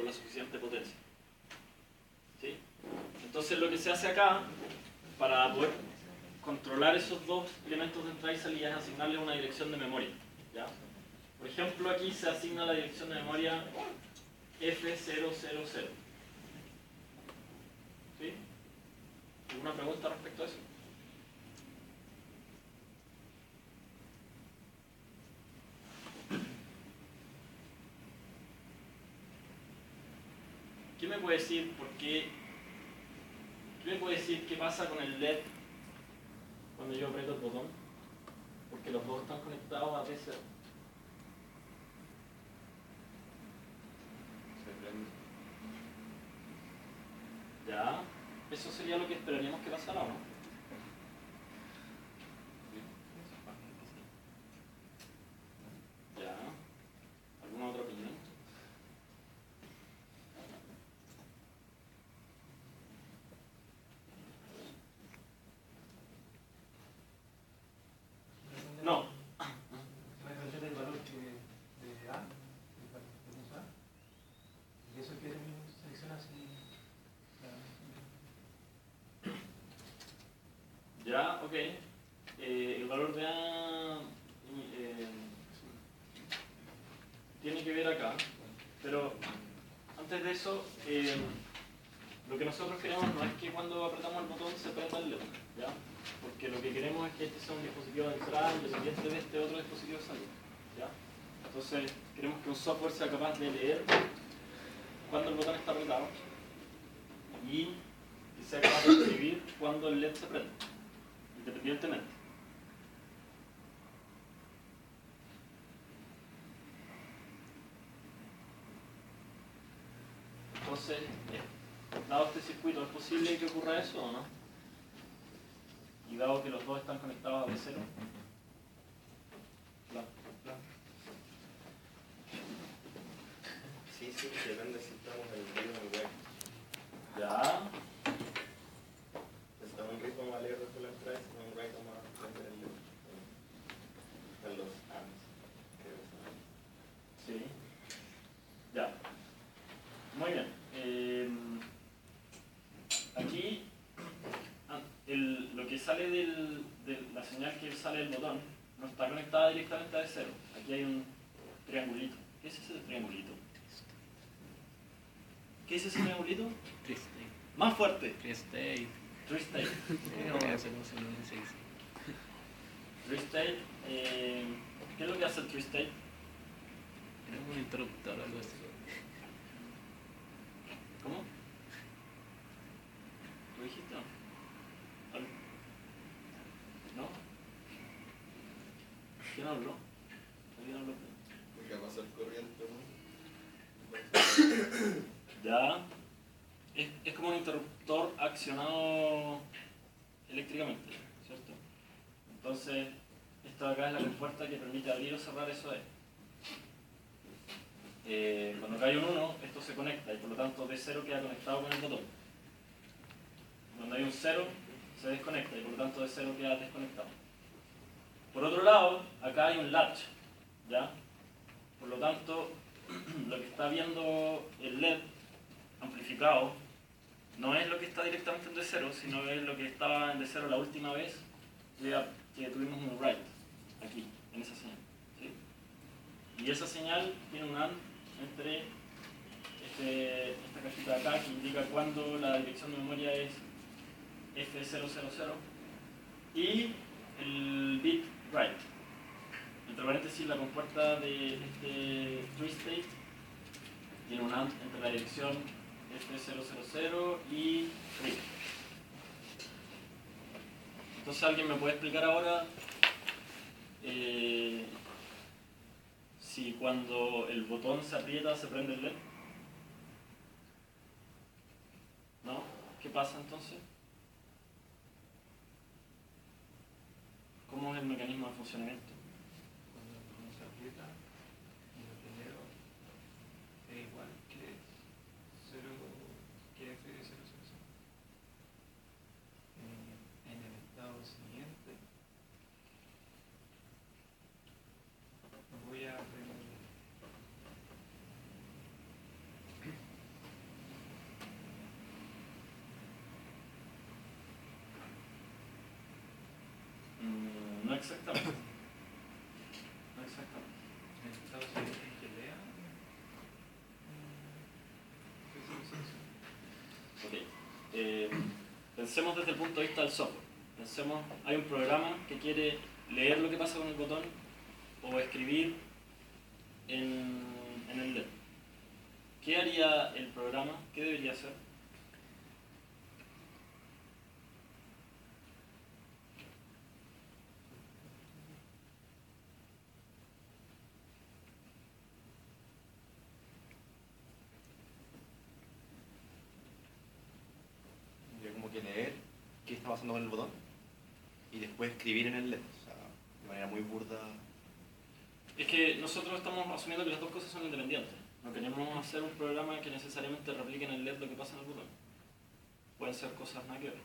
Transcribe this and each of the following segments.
la suficiente potencia. ¿Sí? Entonces lo que se hace acá, para poder controlar esos dos elementos de entrada y salida, es asignarle una dirección de memoria. ¿Ya? Por ejemplo, aquí se asigna la dirección de memoria F000. ¿Sí? ¿Alguna pregunta respecto a eso? ¿Qué me puede decir por qué? ¿Qué me puede decir qué pasa con el LED cuando yo aprieto el botón? Porque los dos están conectados a T0. Se prende. Ya, eso sería lo que esperaríamos que pasara, ¿no? Ya, ¿alguna otra opinión? No. El valor de A, tenemos A, y eso que selecciona si Ya, ok. El valor de A tiene que ver acá, pero antes de eso, lo que nosotros queremos no es que cuando apretamos el botón se prenda el LED, ¿ya? Porque lo que queremos es que este sea un dispositivo de entrada independiente de este otro dispositivo de salida, ¿ya? Entonces, queremos que un software sea capaz de leer cuando el botón está apretado y que sea capaz de escribir cuando el LED se prende, independientemente. Entonces, dado este circuito, ¿es posible que ocurra eso o no? Y dado que los dos están conectados a B0. Claro. Sí, depende si estamos en el ritmo del web. Ya. Si estamos en ritmo más alegre con la entrada, si estamos en un ritmo más prender el están los ARMS. Sí. Ya. Muy bien. Aquí lo que sale de la señal que sale del botón no está conectada directamente a D0. Aquí hay un triangulito. ¿Qué es ese triangulito? ¿Qué es ese triangulito? Tristate. Más fuerte. Tristate. Tristate. No sé cómo se dice. Tristate. ¿Qué es lo que hace el tristate? Es un interruptor o algo así. ¿Cómo? ¿Lo dijiste o no? ¿No? ¿Quién habló? ¿Alguien habló? Porque va a pasar corriente, ¿no? Ya. Es como un interruptor accionado eléctricamente, ¿cierto? Entonces, esto de acá es la compuerta que permite abrir o cerrar eso de. Cuando cae un 1, esto se conecta y por lo tanto D0 queda conectado con el botón. Cuando hay un 0, se desconecta y por lo tanto D0 queda desconectado. Por otro lado, acá hay un latch, ¿ya? Por lo tanto, lo que está viendo el LED amplificado no es lo que está directamente en D0, sino es lo que estaba en D0 la última vez que tuvimos un write, aquí, en esa señal. ¿Sí? Y esa señal tiene un AND entre esta cajita de acá que indica cuándo la dirección de memoria es F000 y el bit write. Entre paréntesis, la compuerta de este tristate tiene un AND entre la dirección F000 y read. Entonces, ¿alguien me puede explicar ahora si cuando el botón se aprieta se prende el LED? ¿No? ¿Qué pasa entonces? ¿Cómo es el mecanismo de funcionamiento? cuando se aprieta, lo primero es igual que 0, que F000. En el estado siguiente voy a exactamente. No exactamente. En estado siguiente en que lea. Pensemos desde el punto de vista del software. Pensemos, hay un programa que quiere leer lo que pasa con el botón o escribir en el LED. ¿Qué haría el programa? ¿Qué debería hacer? Tendría como que leer qué está pasando con el botón y después escribir en el LED. O sea, de manera muy burda. Es que nosotros estamos asumiendo que las dos cosas son independientes. No queremos hacer un programa que necesariamente replique en el LED lo que pasa en el botón. Pueden ser cosas nada que ver.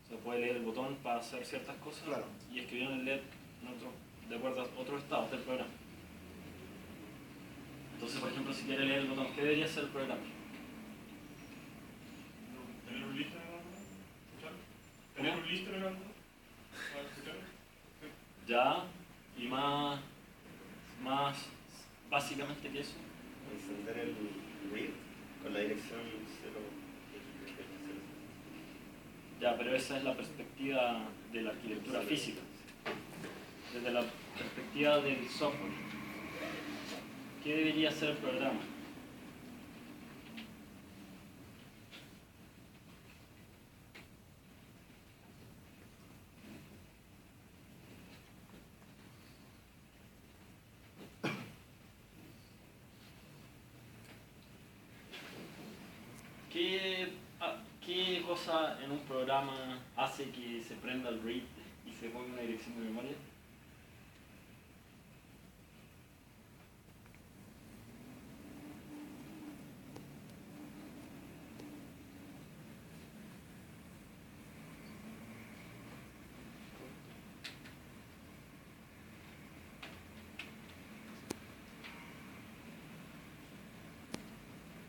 Se puede leer el botón para hacer ciertas cosas Claro. y escribir en el LED de acuerdo a otros estados del programa. Entonces, por ejemplo, si quiere leer el botón, ¿qué debería hacer el programa? ¿Tener un listo en el botón? ¿Escucharlo? ¿Tener un listo en el botón? ¿Para escucharlo? Ya, y más básicamente que eso. Encender el read con la dirección 0. Ya, pero esa es la perspectiva de la arquitectura física. Desde la perspectiva del software, ¿qué debería hacer el programa? ¿Qué cosa en un programa hace que se prenda el read y se ponga una dirección de memoria?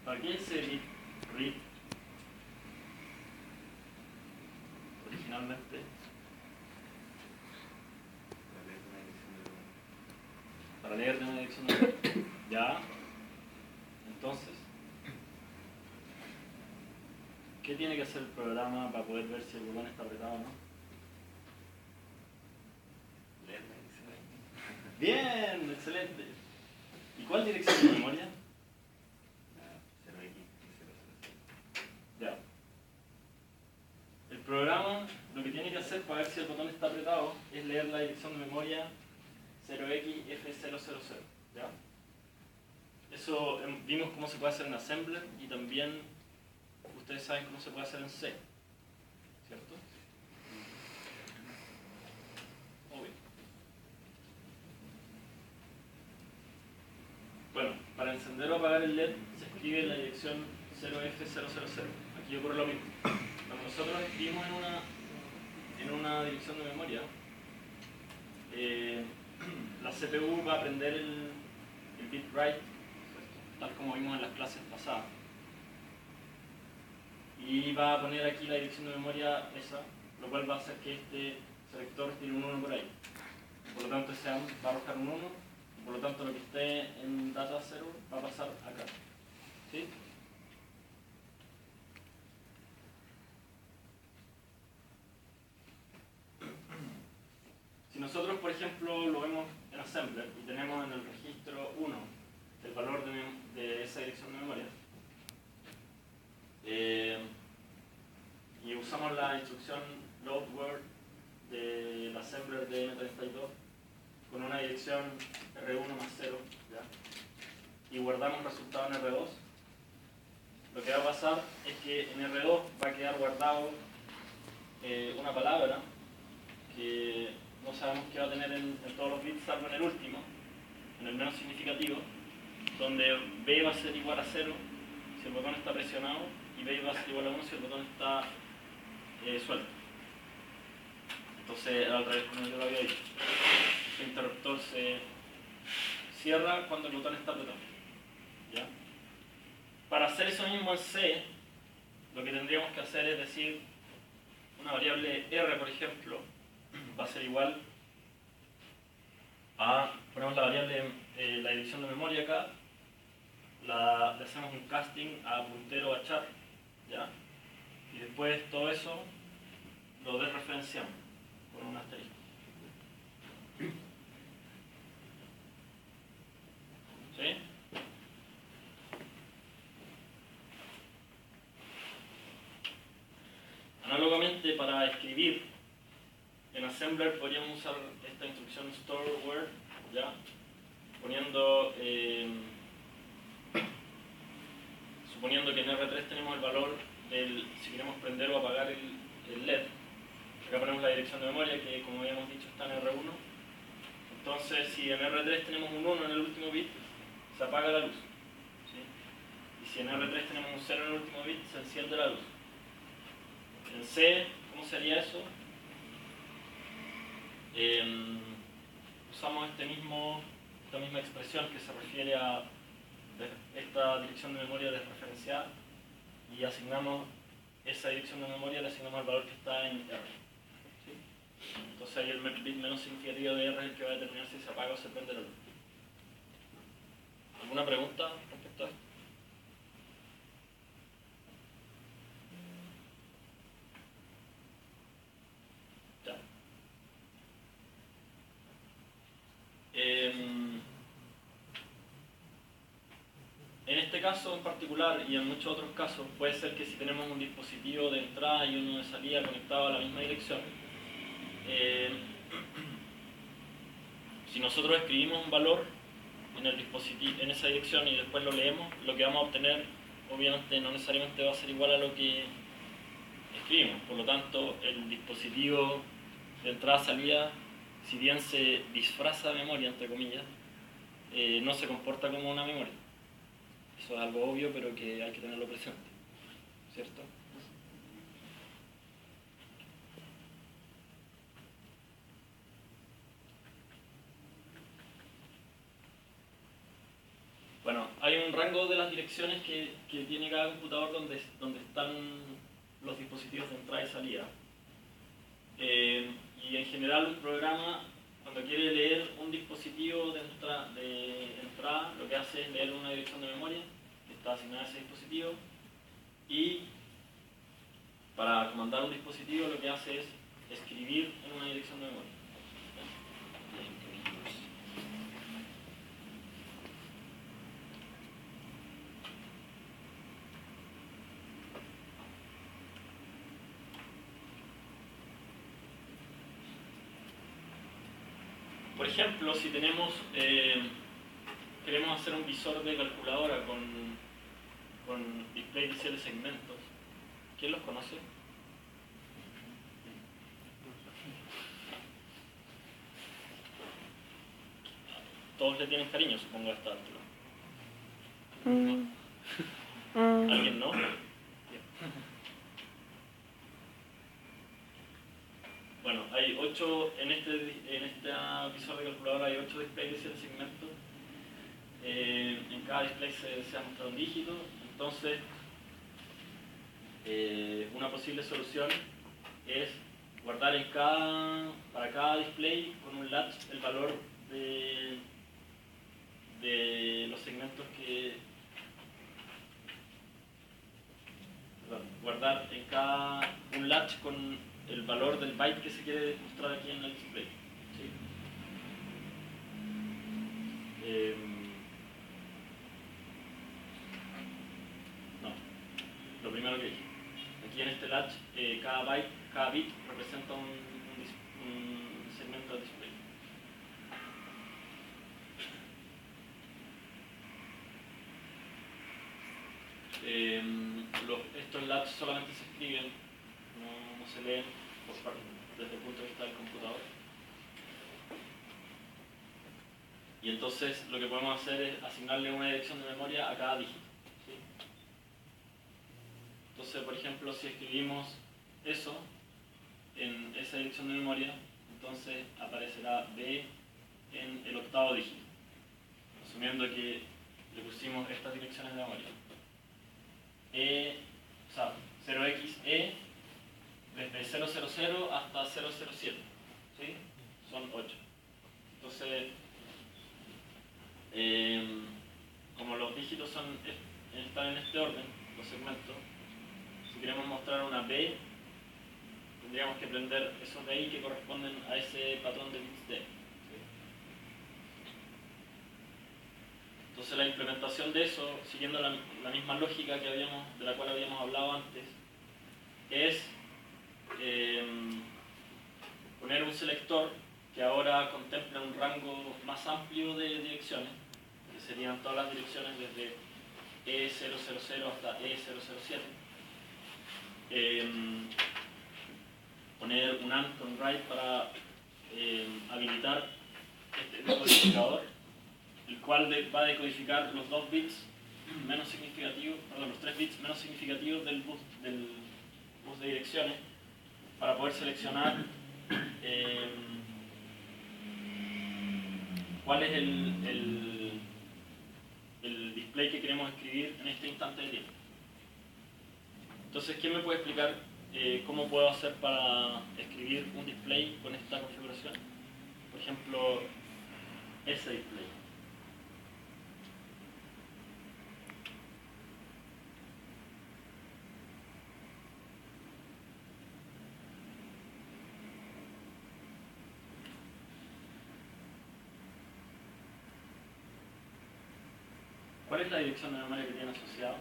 ¿Para qué ese read originalmente? Para leer de una dirección de memoria. Ya. Entonces, ¿qué tiene que hacer el programa para poder ver si el botón está apretado o no? Leer la dirección ahí. Bien, excelente. ¿Y cuál dirección de memoria? 0x, 0. Ya. El programa lo que tiene que hacer para ver si el botón está apretado es leer la dirección de memoria 0xF000. ¿Ya? Eso vimos cómo se puede hacer en Assembler y también ustedes saben cómo se puede hacer en C. ¿Cierto? Obvio. Bueno, para encender o apagar el LED se escribe la dirección 0F000. Aquí ocurre lo mismo. Cuando nosotros escribimos en una dirección de memoria, la CPU va a aprender el bit write, tal como vimos en las clases pasadas. Y va a poner aquí la dirección de memoria esa, lo cual va a hacer que este selector tiene un 1 por ahí. Por lo tanto, ese AND va a arrojar un 1, y por lo tanto lo que esté en data 0 va a pasar acá. ¿Sí? Si nosotros, por ejemplo, lo vemos en Assembler y tenemos en el registro 1 el valor de esa dirección de memoria, y usamos la instrucción load word del assembler de M32 con una dirección R1 más 0, ¿ya? Y guardamos el resultado en R2, lo que va a pasar es que en R2 va a quedar guardado una palabra que no sabemos qué va a tener en todos los bits, salvo en el último, en el menos significativo, donde B va a ser igual a 0 si el botón está presionado y B va a ser igual a 1 si el botón está suelto. Entonces, al revés, como yo lo había dicho, el interruptor se cierra cuando el botón está apretado. ¿Ya? Para hacer eso mismo en C, lo que tendríamos que hacer es decir una variable R, por ejemplo, va a ser igual ponemos la variable, la dirección de memoria acá, le hacemos un casting a puntero a char, ¿ya? Y después todo eso lo desreferenciamos con un asterisco. ¿Sí? Análogamente, para escribir en Assembler podríamos usar esta instrucción store where, ¿ya? Poniendo, suponiendo que en R3 tenemos el valor del, si queremos prender o apagar el LED. Acá ponemos la dirección de memoria que, como habíamos dicho, está en R1. Entonces, si en R3 tenemos un 1 en el último bit, se apaga la luz, ¿sí? Y si en R3 tenemos un 0 en el último bit, se enciende la luz. En C, ¿cómo sería eso? Usamos esta misma expresión que se refiere a esta dirección de memoria desreferenciada y asignamos esa dirección de memoria, le asignamos el valor que está en R, ¿sí? Entonces ahí el bit menos significativo de R es el que va a determinar si se apaga o se prende la luz. ¿Alguna pregunta respecto a esto? Ya. En este caso en particular y en muchos otros casos puede ser que si tenemos un dispositivo de entrada y uno de salida conectado a la misma dirección, si nosotros escribimos un valor en el dispositivo, en esa dirección y después lo leemos, lo que vamos a obtener obviamente no necesariamente va a ser igual a lo que escribimos. Por lo tanto, el dispositivo de entrada-salida, si bien se disfraza de memoria, entre comillas, no se comporta como una memoria. Eso es algo obvio, pero que hay que tenerlo presente, ¿cierto? Bueno, hay un rango de las direcciones que tiene cada computador donde están los dispositivos de entrada y salida. Y en general un programa, cuando quiere leer un dispositivo de entrada, lo que hace es leer una dirección de memoria que está asignada a ese dispositivo, y para comandar un dispositivo lo que hace es escribir en una dirección de memoria. Por ejemplo, si tenemos, queremos hacer un visor de calculadora con display inicial de segmentos, ¿quién los conoce? Todos le tienen cariño, supongo, a esta altura. ¿Alguien no? Bueno, hay 8, en este visor de calculadora hay 8 displays de segmentos. En cada display se ha mostrado un dígito. Entonces, una posible solución es guardar para cada display con un latch el valor de los segmentos guardar un latch con el valor del byte que se quiere mostrar aquí en el display, ¿sí? No, lo primero que dije. Aquí en este latch, cada bit representa un segmento del display. Estos latches solamente se escriben, no se leen desde el punto de vista del computador. Y entonces lo que podemos hacer es asignarle una dirección de memoria a cada dígito, ¿sí? Entonces, por ejemplo, si escribimos eso en esa dirección de memoria, entonces aparecerá B en el octavo dígito, asumiendo que le pusimos estas direcciones de memoria. 0xe desde 000 hasta 007, ¿sí? Son 8. Entonces, como los dígitos están en este orden, los segmentos, si queremos mostrar una B, tendríamos que prender esos de ahí que corresponden a ese patrón de bits D. ¿Sí? Entonces la implementación de eso, siguiendo la misma lógica de la cual habíamos hablado antes, es poner un selector que ahora contempla un rango más amplio de direcciones, que serían todas las direcciones desde E000 hasta E007. Poner un AND con write para habilitar este decodificador, el cual va a decodificar los 2 bits menos significativos, perdón, los 3 bits menos significativos del bus de direcciones, para poder seleccionar cuál es el display que queremos escribir en este instante de tiempo. Entonces, ¿quién me puede explicar cómo puedo hacer para escribir un display con esta configuración? Por ejemplo, ese display. ¿Cuál es la dirección de memoria que tiene asociado?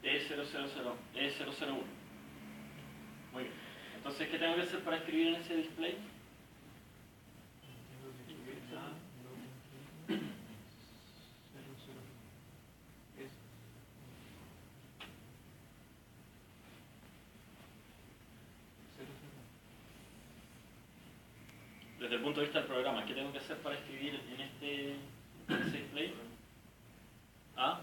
E001. Muy bien. Entonces, ¿qué tengo que hacer para escribir en ese display? Desde el punto de vista del programa, ¿qué tengo que hacer para escribir en ese display? ¿Ah?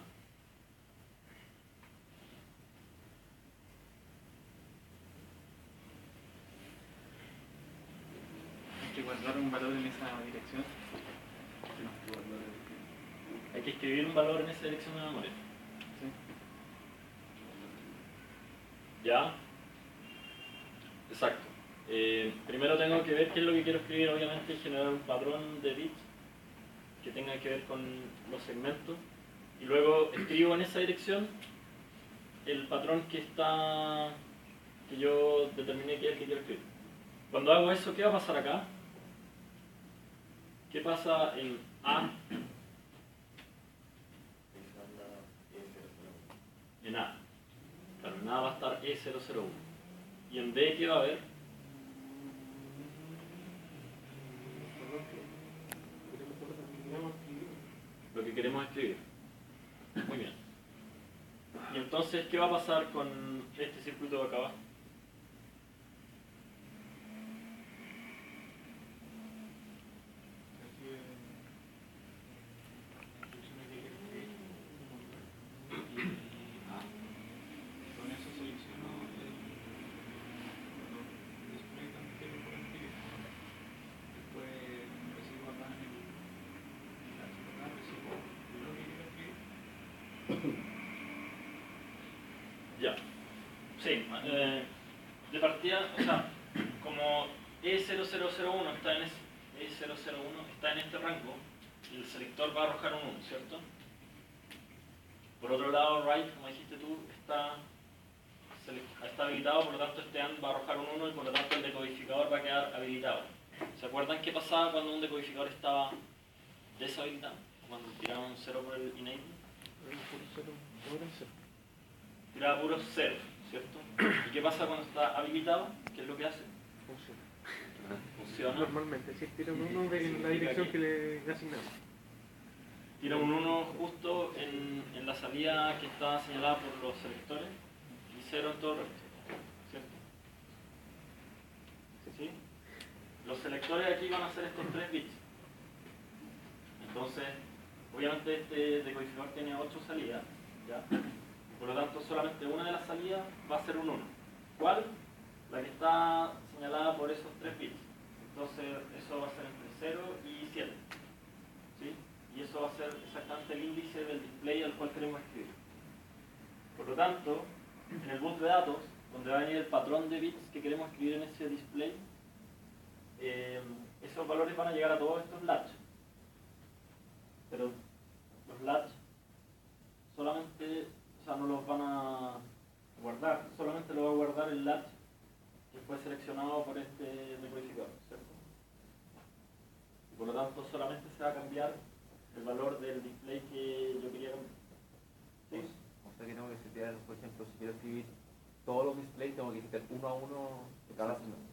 Hay que guardar un valor en esa dirección. Hay que escribir un valor en esa dirección de memoria. Sí. ¿Ya? Exacto. Primero tengo que ver qué es lo que quiero escribir, obviamente, y generar un patrón de bits que tenga que ver con los segmentos. Y luego escribo en esa dirección el patrón que yo determiné que es el que quiero escribir. Cuando hago eso, ¿qué va a pasar acá? ¿Qué pasa en A? En A. Claro, en A va a estar E001. ¿Y en B qué va a haber? Lo que queremos escribir. Muy bien. Y entonces, ¿qué va a pasar con este circuito de acá abajo? Con eso selecciono el display que quiero por escribir. Después recibo acá en la chica, recibo lo que quiero escribir. Ya. Sí. De partida, o sea, como E0001 está en este rango, el selector va a arrojar un 1, ¿cierto? Por otro lado, write, como dijiste tú, está habilitado, por lo tanto este AND va a arrojar un 1 y por lo tanto el decodificador va a quedar habilitado. ¿Se acuerdan qué pasaba cuando un decodificador estaba deshabilitado? Cuando tiraba un 0 por el enable. Tiraba puro 0, ¿cierto? ¿Y qué pasa cuando está habilitado? ¿Qué es lo que hace? Funciona. Normalmente, si tira un 1 en la dirección que le asignamos. Tira un 1 justo en la salida que está señalada por los selectores y 0 en todo el resto, ¿cierto? ¿Sí? Los selectores aquí van a ser estos 3 bits. Entonces, obviamente este decodificador tiene 8 salidas, ¿ya? Por lo tanto, solamente una de las salidas va a ser un 1. ¿Cuál? La que está señalada por esos 3 bits. Entonces, eso va a ser entre 0 y 7. ¿Sí? Y eso va a ser exactamente el índice del display al cual queremos escribir. Por lo tanto, en el bus de datos, donde va a venir el patrón de bits que queremos escribir en ese display, esos valores van a llegar a todos estos latch. Pero los latch solamente, o sea, no los van a guardar, solamente lo va a guardar el latch que fue seleccionado por este decodificador, ¿cierto? Y por lo tanto solamente se va a cambiar el valor del display que yo quería cambiar. ¿Sí? O sea que tengo que setear, por ejemplo, si quiero escribir todos los displays, tengo que setear uno a uno de cada segmento.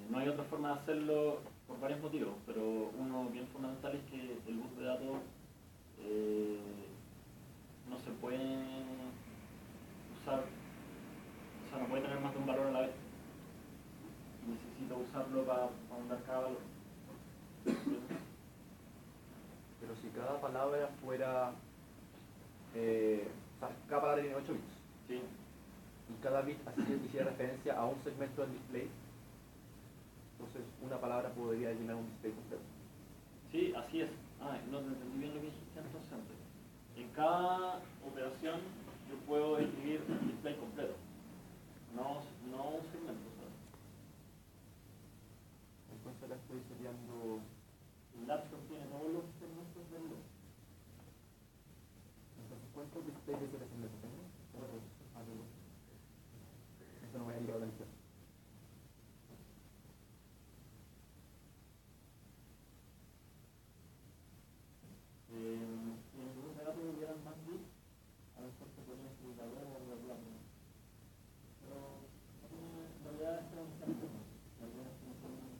No hay otra forma de hacerlo por varios motivos, pero uno bien fundamental es que el bus de datos no se puede usar, o sea, no puede tener más de un valor a la vez. Necesito usarlo para mandar cada valor. Pero si cada palabra fuera, o sea, cada palabra tiene 8 bits, ¿Sí? y cada bit así hiciera referencia a un segmento del display, entonces una palabra podría llenar un display completo. Sí, así es. No te entendí bien lo que dijiste entonces antes. En cada operación yo puedo escribir un display completo, no un segmento. ¿Sabes? Entonces acá estoy seteando. El latch contiene todos los segmentos del loop. Entonces, ¿cuántos displays de ese segmento tengo? Eso no me ha llegado a la atención. Si en el grupo de datos hubieran más bits, a lo mejor se podría escribir la web o la plata. Pero en realidad esto es un ejemplo. La idea es que no se puede escribir.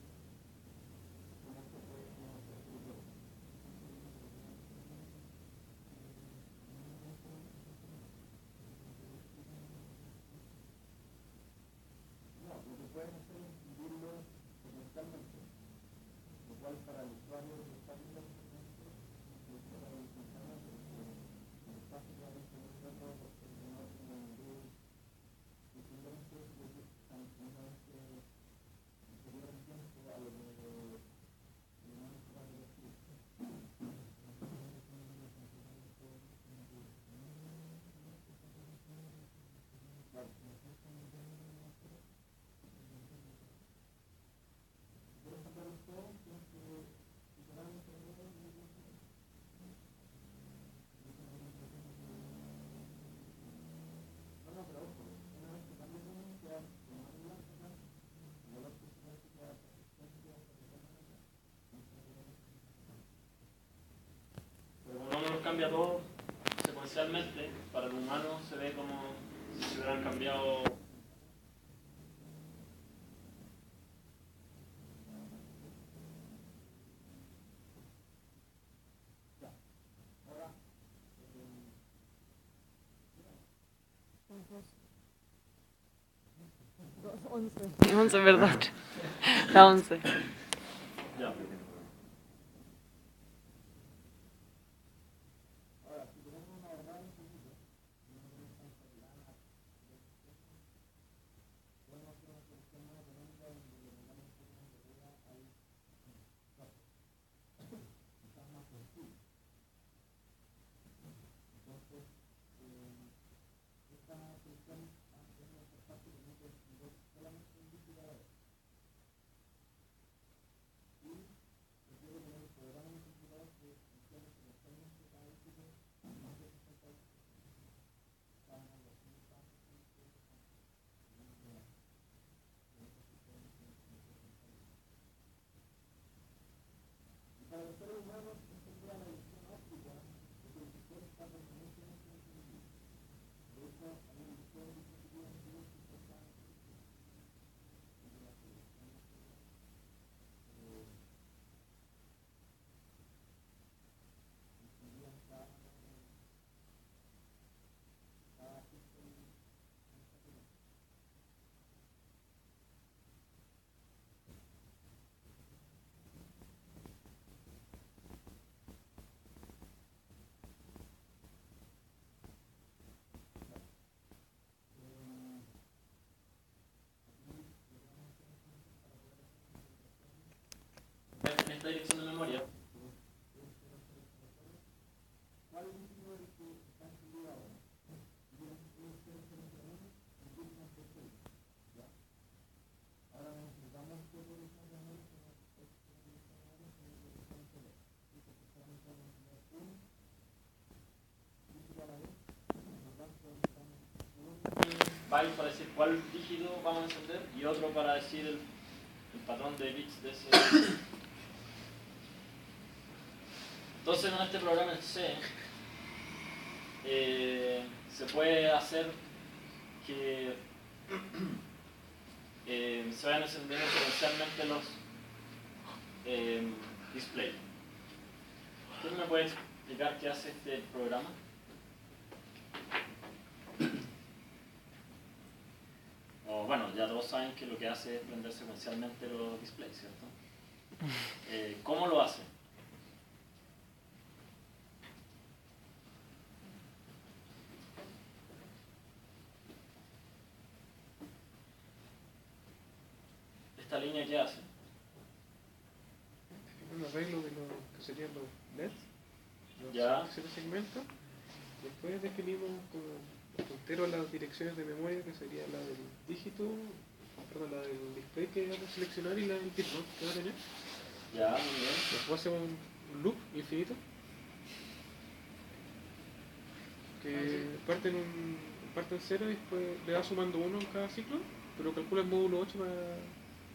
No, lo que puedes hacer es escribirlo secuencialmente, lo cual para el usuario es fácil de entender, incluso para el funcionario, porque el espacio que va a tener todo porque no tiene ningún simplemente lo que están simplemente inferior en tiempo a lo que no es capaz de decir. Claro, quieres sacarlo todo, tienes que superar el problema y no, pero ojo, una vez que cambies uno, queda más blanco acá, el valor que se hace queda persistente hasta que tenga acá. Pero cuando uno los cambia todos secuencialmente, para el humano se ve como si se hubieran cambiado. Once, ¿verdad? La 11. Ya. En esta dirección de memoria, ¿cuál es el número que está escrito ahora? file para decir cuál dígito vamos a encender y otro para decir el patrón de bits de ese. Entonces en este programa en C se puede hacer que se vayan encendiendo secuencialmente los displays. ¿Quién me puede explicar qué hace este programa? Bueno, ya todos saben que lo que hace es prender secuencialmente los displays, ¿cierto? ¿Cómo lo hace? ¿Esta línea qué hace? Un arreglo de lo que serían los LEDs, los Ya. 7 segmentos. Después definimos como puntero las direcciones de memoria, que sería la del dígito, perdón, la del display que vamos a seleccionar y la del bitmap que va a tener. Ya, muy bien. Después hacemos un loop infinito que parte en 0 y después le va sumando 1 en cada ciclo, pero calcula el módulo 8 para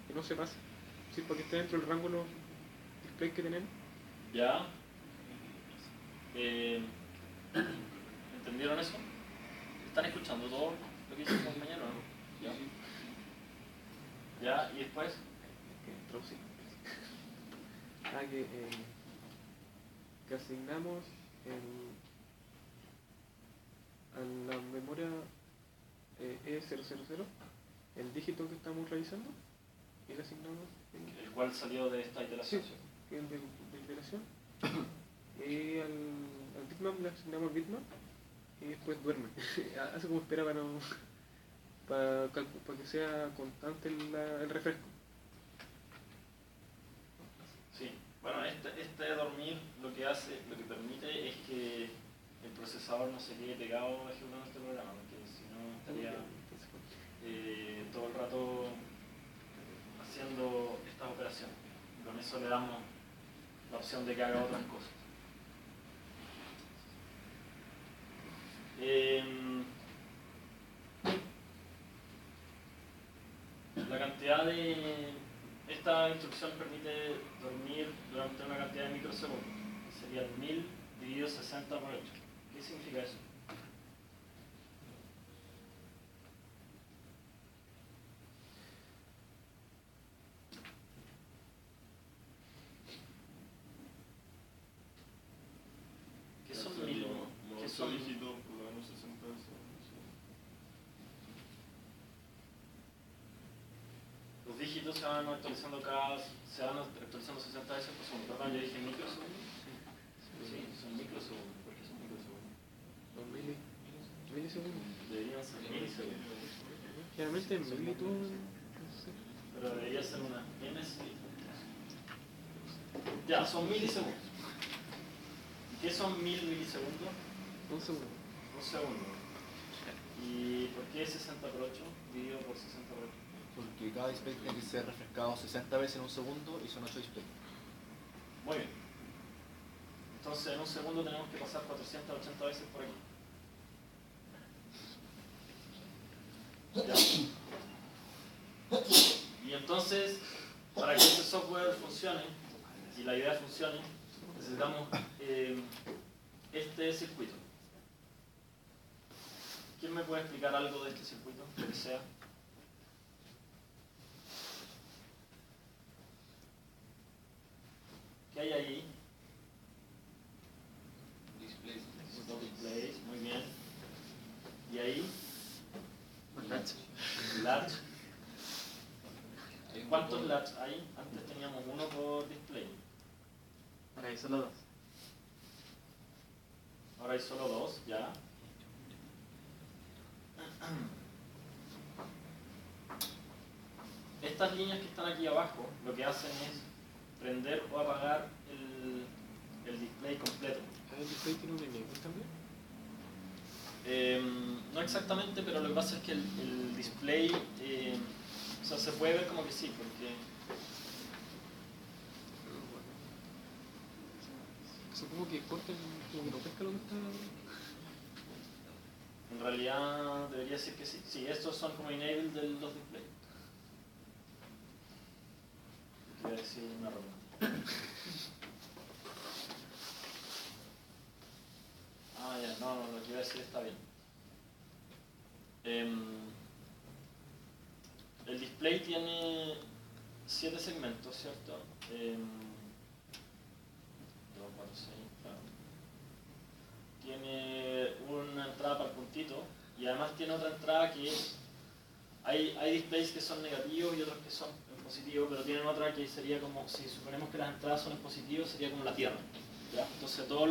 que no se pase, es decir, para que esté dentro del rango de los displays que tenemos. Ya. ¿Entendieron eso? ¿Están escuchando todo lo que dice el compañero? ¿No? Ya. Ya, y después. Traducir. Que asignamos a la memoria E000 el dígito que estamos realizando y le asignamos El cual salió de esta iteración. sí, que es de iteración. Y al bitmap le asignamos el bitmap y después duerme. Hace como espera para que sea constante el refresco. Sí. Bueno, este dormir lo que hace, lo que permite es que el procesador no se quede pegado ejecutando este programa, porque si no estaría todo el rato haciendo estas operaciones. Con eso le damos la opción de que haga otras cosas. La cantidad de... Esta instrucción permite dormir durante una cantidad de microsegundos. Sería 1000 dividido 60 por 8. ¿Qué significa eso? ¿Qué son 1000? ¿Qué son? dígito, por lo menos 60 veces. Los dígitos se van actualizando se van actualizando 60 veces por segundo. Perdón, yo dije microsegundos. Sí, son microsegundos. ¿Por qué son microsegundos? Los milisegundos. Deberían ser milisegundos. Generalmente en milisegundos. Pero debería ser una ms. Ya, son milisegundos. ¿Qué son 1000 milisegundos? Un segundo. Un segundo. ¿Y por qué 60 por 8 dividido por 60 por 8? Porque cada display tiene que ser refrescado 60 veces en un segundo y son 8 displays. Muy bien. Entonces en un segundo tenemos que pasar 480 veces por aquí. Ya. Y entonces, para que este software funcione y la idea funcione, necesitamos este circuito. ¿Quién me puede explicar algo de este circuito? Lo que sea. ¿Qué hay ahí? Dos displays, muy bien. ¿Y ahí? Latch. ¿Cuántos latch hay? Antes teníamos uno por display. Ahora hay solo 2. Ahora hay solo 2, ya. Estas líneas que están aquí abajo lo que hacen es prender o apagar el display completo. ¿El display tiene un enemigo también? No exactamente, pero lo que pasa es que el display, o sea, se puede ver como que sí, porque Supongo que corta como que no pesca lo que está. En realidad debería decir que sí. Sí, estos son como enable de los displays. Quiero decir una ronda. Ah, ya, no, lo que iba a decir está bien. El display tiene 7 segmentos, ¿cierto? 2, 4, 6, claro. Tiene una entrada para el puntito y además tiene otra entrada que hay displays que son negativos y otros que son en positivo, pero tienen otra que sería como, si suponemos que las entradas son en positivo, sería como la Tierra, ¿ya? Entonces todos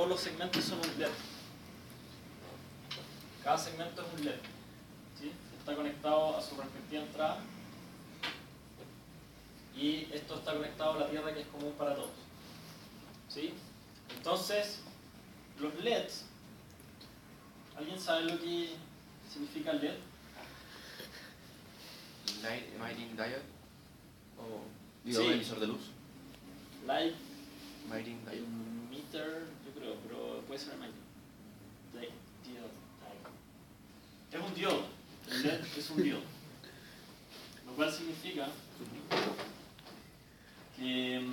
los segmentos son un LED. Cada segmento es un LED, ¿sí? Está conectado a su respectiva entrada y esto está conectado a la Tierra, que es común para todos, ¿sí? Entonces, los LEDs, ¿alguien sabe lo que significa LED? Light Emitting Diode o Sí. diodo emisor de luz. Light Emitting Diode. emitter, yo creo, pero puede ser emitter. Es un diodo. El LED es un diodo. Lo cual significa que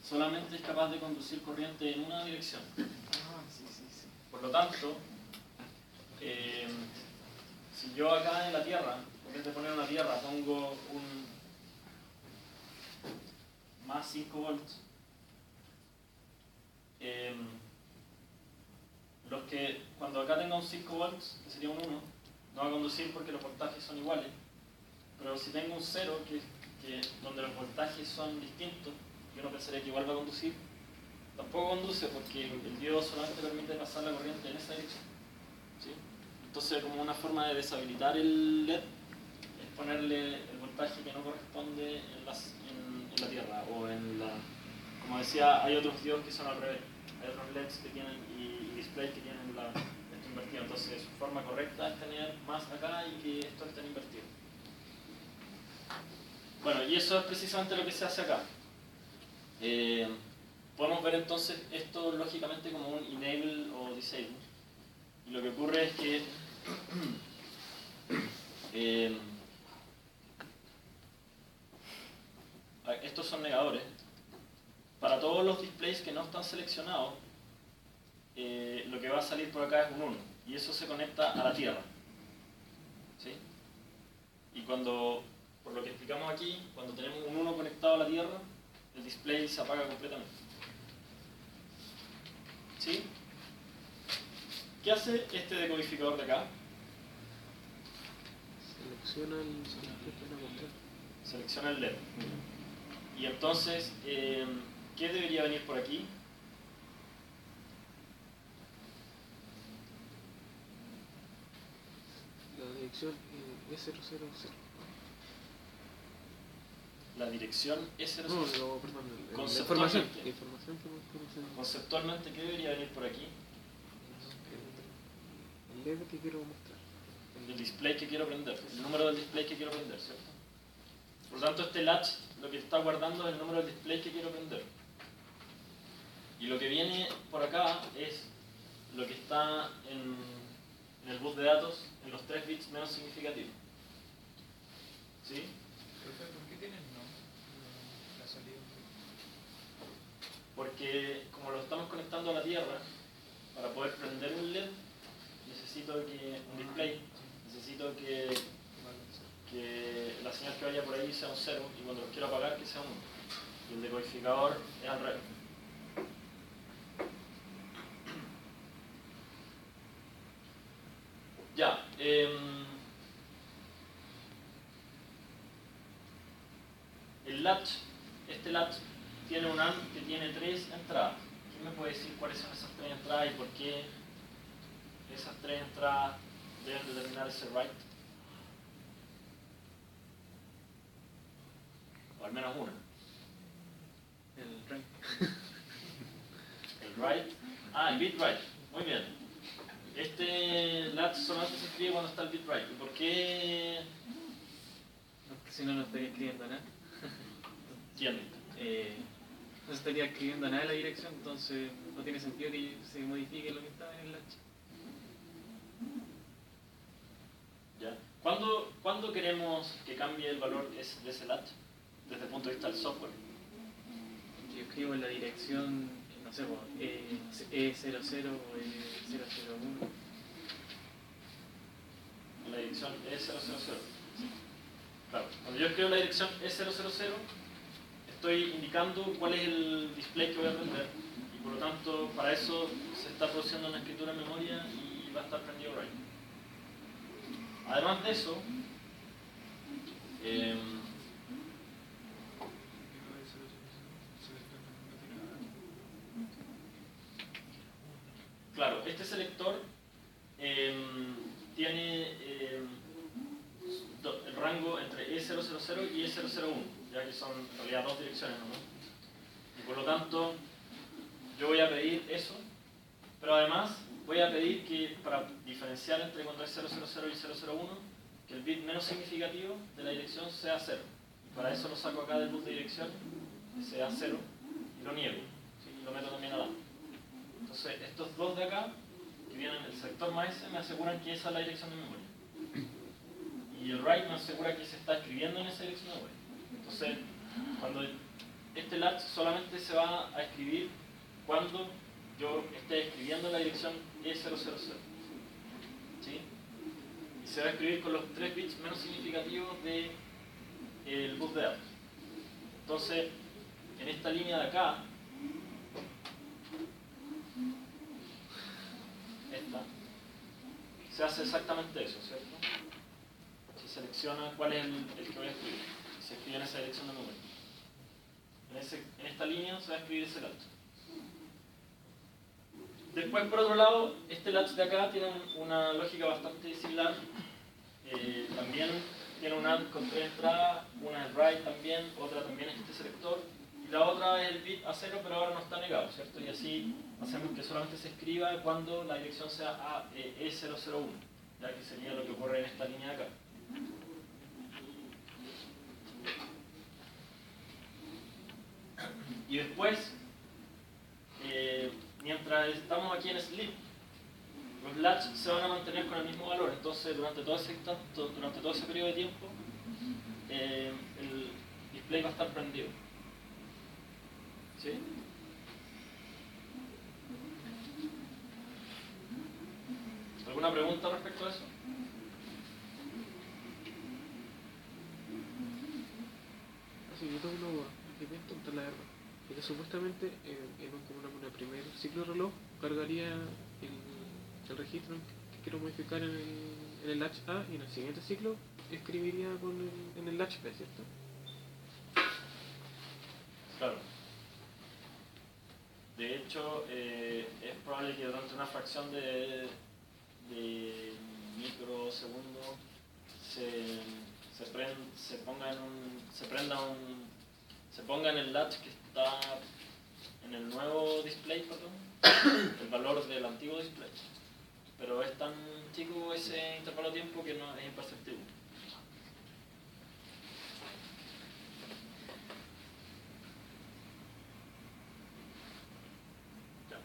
solamente es capaz de conducir corriente en una dirección. Por lo tanto, si yo acá en la Tierra, en vez de poner una Tierra, pongo un más 5 volts, cuando acá tenga un 5 volts, que sería un 1, no va a conducir porque los voltajes son iguales, pero si tengo un 0, donde los voltajes son distintos, yo no pensaría que igual va a conducir, tampoco conduce porque el diodo solamente permite pasar la corriente en esa dirección, ¿sí? Entonces, como una forma de deshabilitar el LED es ponerle el voltaje que no corresponde en la Tierra o como decía, hay otros diodos que son al revés, hay otros LEDs que tienen y displays que tienen esto invertido. Entonces, su forma correcta es tener más acá y que esto esté invertido. Bueno, y eso es precisamente lo que se hace acá. Podemos ver entonces esto lógicamente como un enable o disable. Y lo que ocurre es que estos son negadores. Para todos los displays que no están seleccionados, lo que va a salir por acá es un 1. Y eso se conecta a la Tierra, ¿sí? Y por lo que explicamos aquí, cuando tenemos un 1 conectado a la Tierra, el display se apaga completamente. ¿Sí? ¿Qué hace este decodificador de acá? Selecciona el LED. Y entonces, ¿qué debería venir por aquí? La dirección E000. La dirección es No, perdón, la Conceptualmente. información que me Conceptualmente, ¿qué debería venir por aquí? el LED que quiero mostrar. El display que quiero prender, el número del display que quiero prender, ¿cierto? Por lo tanto, este latch lo que está guardando es el número del display que quiero prender. Y lo que viene por acá es lo que está en el bus de datos en los 3 bits menos significativos. ¿Sí? Profe, ¿por qué tienen no? La salida. Porque como lo estamos conectando a la Tierra, para poder prender un LED, necesito un display, necesito que la señal que vaya por ahí sea un 0 y cuando lo quiero apagar que sea un 1. Y el decodificador es al revés. Ya. El latch, este latch tiene un AND que tiene 3 entradas. ¿Quién me puede decir cuáles son esas 3 entradas y por qué esas 3 entradas deben determinar ese write? O al menos una. El rank. El write. El bit write. Muy bien. Este latch solamente se escribe cuando está el bit write. ¿Y por qué? No, si no, no estaría escribiendo nada. ¿Quién? No estaría escribiendo nada en la dirección, entonces no tiene sentido que se modifique lo que está en el latch. ¿cuándo queremos que cambie el valor de ese latch desde el punto de vista del software? Yo escribo en la dirección, no sé, E00 o E001. En la dirección E000. Claro, cuando yo escribo la dirección E000, estoy indicando cuál es el display que voy a prender. Y por lo tanto, para eso se está produciendo una escritura en memoria y va a estar prendido write. Además de eso, claro, este selector tiene el rango entre E000 y E001, ya que son en realidad dos direcciones, ¿no? Y por lo tanto, yo voy a pedir eso, pero además voy a pedir que para diferenciar entre cuando es 000 y 001, que el bit menos significativo de la dirección sea 0. Y para eso lo saco acá del bus de dirección, que sea 0, y lo niego, ¿sí? Y lo meto también a la. Entonces, estos dos de acá, que vienen del sector más S, me aseguran que esa es la dirección de memoria. Y el write me asegura que se está escribiendo en esa dirección de memoria. Entonces, cuando este latch solamente se va a escribir cuando yo esté escribiendo la dirección E000. ¿Sí? Y se va a escribir con los 3 bits menos significativos del bus de datos. Entonces, en esta línea de acá, esta, se hace exactamente eso, ¿cierto? Se selecciona cuál es el que voy a escribir. Se escribe en esa dirección de memoria. En esta línea se va a escribir ese latch. Después, por otro lado, este latch de acá tiene una lógica bastante similar. También tiene una AND con 3 entradas, una es write también, otra también es este selector, y la otra es el bit a 0, pero ahora no está negado, ¿cierto? Y así hacemos que solamente se escriba cuando la dirección sea E001, ya que sería lo que ocurre en esta línea de acá. Y después, mientras estamos aquí en sleep, los latch se van a mantener con el mismo valor. Entonces, durante todo ese periodo de tiempo, el display va a estar prendido. ¿Sí? ¿Alguna pregunta respecto a eso? Así, yo tengo una duda, que bien tonta la verdad. Es que supuestamente como una primer ciclo de reloj cargaría el registro que quiero modificar en el latch A, y en el siguiente ciclo escribiría en el latch B, ¿cierto? Claro. De hecho, es probable que durante una fracción de microsegundo se ponga en el latch que está en el nuevo display, el valor del antiguo display. Pero es tan chico ese intervalo de tiempo que no es imperceptible. Ya.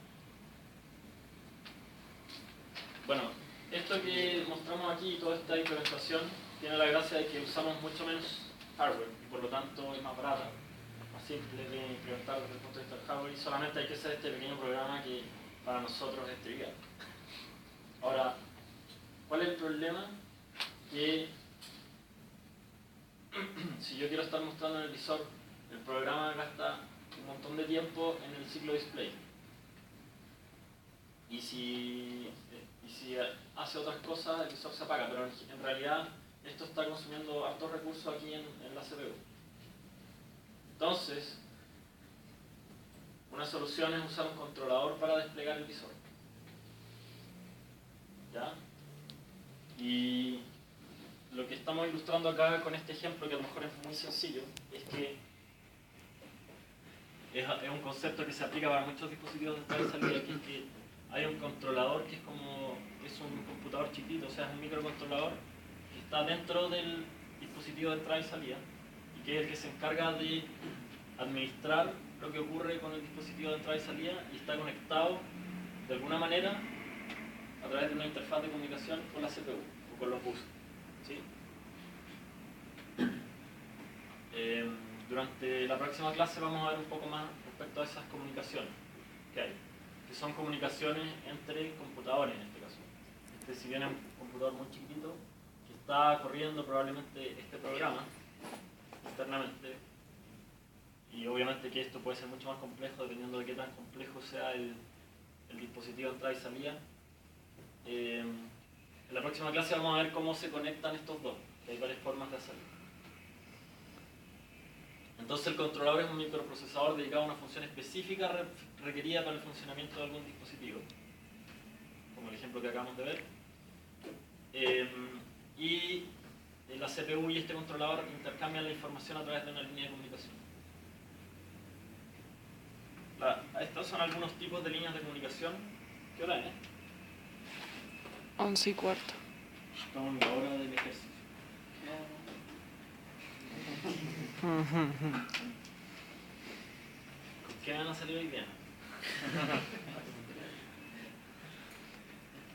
Bueno, esto que mostramos aquí, toda esta implementación, tiene la gracia de que usamos mucho menos hardware y por lo tanto es más barata, más simple de implementar desde el punto de vista del hardware, y solamente hay que hacer este pequeño programa que para nosotros es trivial. Ahora, ¿cuál es el problema? Que si yo quiero estar mostrando en el visor, el programa gasta un montón de tiempo en el ciclo display. Y si hace otras cosas, el visor se apaga, pero en realidad esto está consumiendo hartos recursos aquí en la CPU. Entonces, una solución es usar un controlador para desplegar el visor. ¿Ya? Y lo que estamos ilustrando acá con este ejemplo, que a lo mejor es muy sencillo, es que es un concepto que se aplica para muchos dispositivos de entrada y salida, que es que hay un controlador que es un computador chiquito, o sea, es un microcontrolador que está dentro del dispositivo de entrada y salida, y que es el que se encarga de administrar lo que ocurre con el dispositivo de entrada y salida, y está conectado de alguna manera a través de una interfaz de comunicación con la CPU o con los buses, ¿sí? durante la próxima clase vamos a ver un poco más respecto a esas comunicaciones que hay, que son comunicaciones entre computadores en este caso. Si viene un computador muy chiquitito que está corriendo probablemente este programa internamente, y obviamente que esto puede ser mucho más complejo dependiendo de qué tan complejo sea el dispositivo de entrada y salida. En la próxima clase vamos a ver cómo se conectan estos dos, que hay varias formas de hacerlo. Entonces el controlador es un microprocesador dedicado a una función específica requerida para el funcionamiento de algún dispositivo, como el ejemplo que acabamos de ver. Y la CPU y este controlador intercambian la información a través de una línea de comunicación. Estos son algunos tipos de líneas de comunicación. ¿Qué hora es? 11:15. Estamos en la hora del ejercicio. ¿Con qué van a salir hoy día?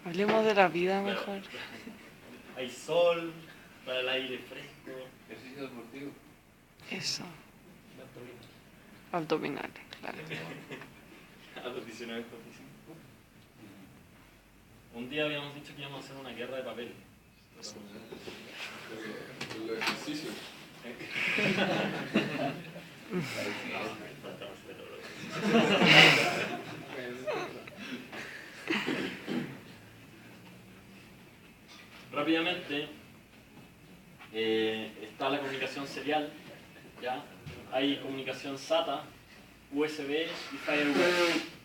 Hablemos de la vida mejor. Hay sol, para el aire fresco. Ejercicio deportivo. Eso. Abdominales, claro. Acondicionamiento físico. Un día habíamos dicho que íbamos a hacer una guerra de papel. El ejercicio. Rápidamente, está la comunicación serial, ¿ya? Hay comunicación SATA, USB y Firewire.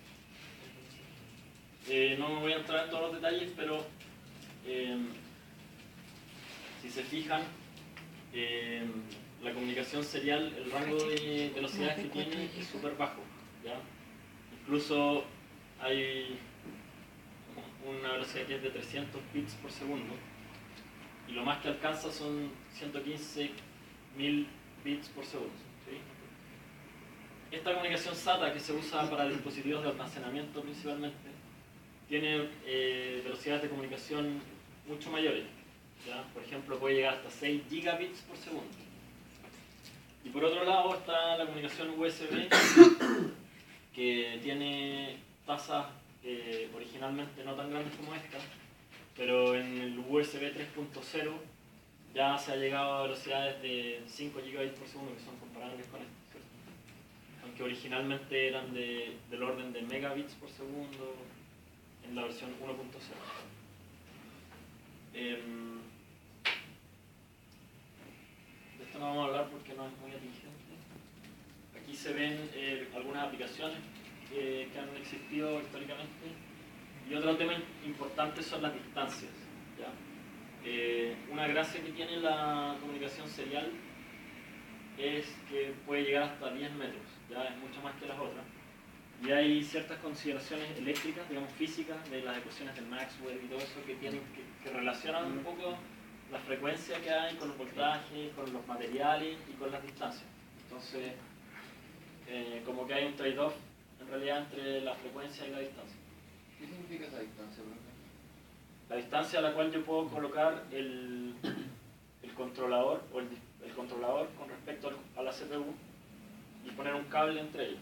No me voy a entrar en todos los detalles, pero si se fijan, la comunicación serial, el rango de velocidades que tiene es súper bajo, ¿ya? Incluso hay una velocidad que es de 300 bits por segundo, y lo más que alcanza son 115.000 bits por segundo, ¿sí? Esta comunicación SATA, que se usa para dispositivos de almacenamiento principalmente, tiene velocidades de comunicación mucho mayores, ¿ya? Por ejemplo, puede llegar hasta 6 gigabits por segundo. Y por otro lado está la comunicación USB, que tiene tasas originalmente no tan grandes como esta, pero en el USB 3.0 ya se ha llegado a velocidades de 5 gigabits por segundo, que son comparables con esto, ¿cierto? Aunque originalmente eran del orden de megabits por segundo en la versión 1.0. De esto no vamos a hablar porque no es muy atingente. Aquí se ven algunas aplicaciones que han existido históricamente, y otro tema importante son las distancias, ¿ya? Una gracia que tiene la comunicación serial es que puede llegar hasta 10 metros, ya es mucho más que las otras. Y hay ciertas consideraciones eléctricas, digamos físicas, de las ecuaciones de Maxwell y todo eso que relacionan un poco la frecuencia que hay con los voltajes, con los materiales y con las distancias. Entonces, como que hay un trade-off en realidad entre la frecuencia y la distancia. ¿Qué significa esa distancia, por ejemplo? La distancia a la cual yo puedo colocar el controlador o el controlador con respecto a la CPU y poner un cable entre ellos.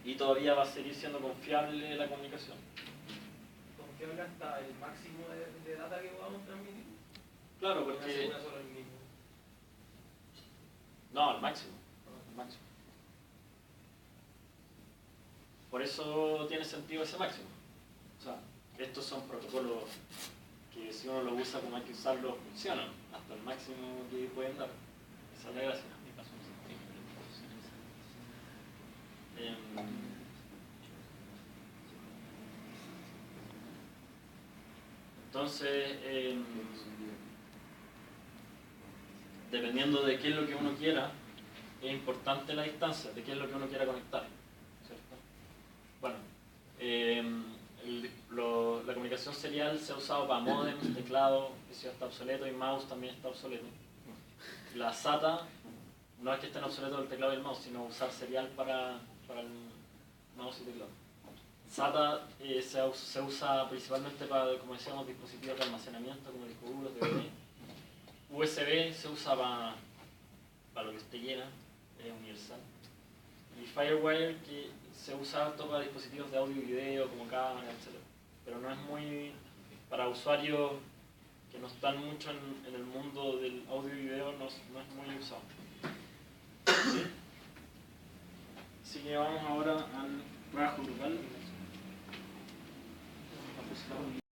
Y todavía va a seguir siendo confiable la comunicación. ¿Confiable hasta el máximo de data que podamos transmitir? Claro, ¿O porque... asegura solo el mismo? No, al máximo. Al máximo. Por eso tiene sentido ese máximo. O sea, estos son protocolos que si uno los usa como hay que usarlos, funcionan hasta el máximo que pueden dar. Esa es la gracia. Entonces, dependiendo de qué es lo que uno quiera, es importante la distancia, de qué es lo que uno quiera conectar, ¿cierto? Bueno, la comunicación serial se ha usado para modems, teclado, eso ya está obsoleto, y mouse también está obsoleto. La SATA no es que estén obsoletos el teclado y el mouse, sino usar serial para el mouse y teclado. SATA se usa principalmente para, como decíamos, dispositivos de almacenamiento como discos duros, DVD. USB se usa para para lo que esté llena, es universal. Y FireWire, que se usa harto para dispositivos de audio y video, como cámara, etc. Pero no es muy, para usuarios que no están mucho en el mundo del audio y video, no es muy usado. ¿Sí? Así que vamos ahora al trabajo grupal.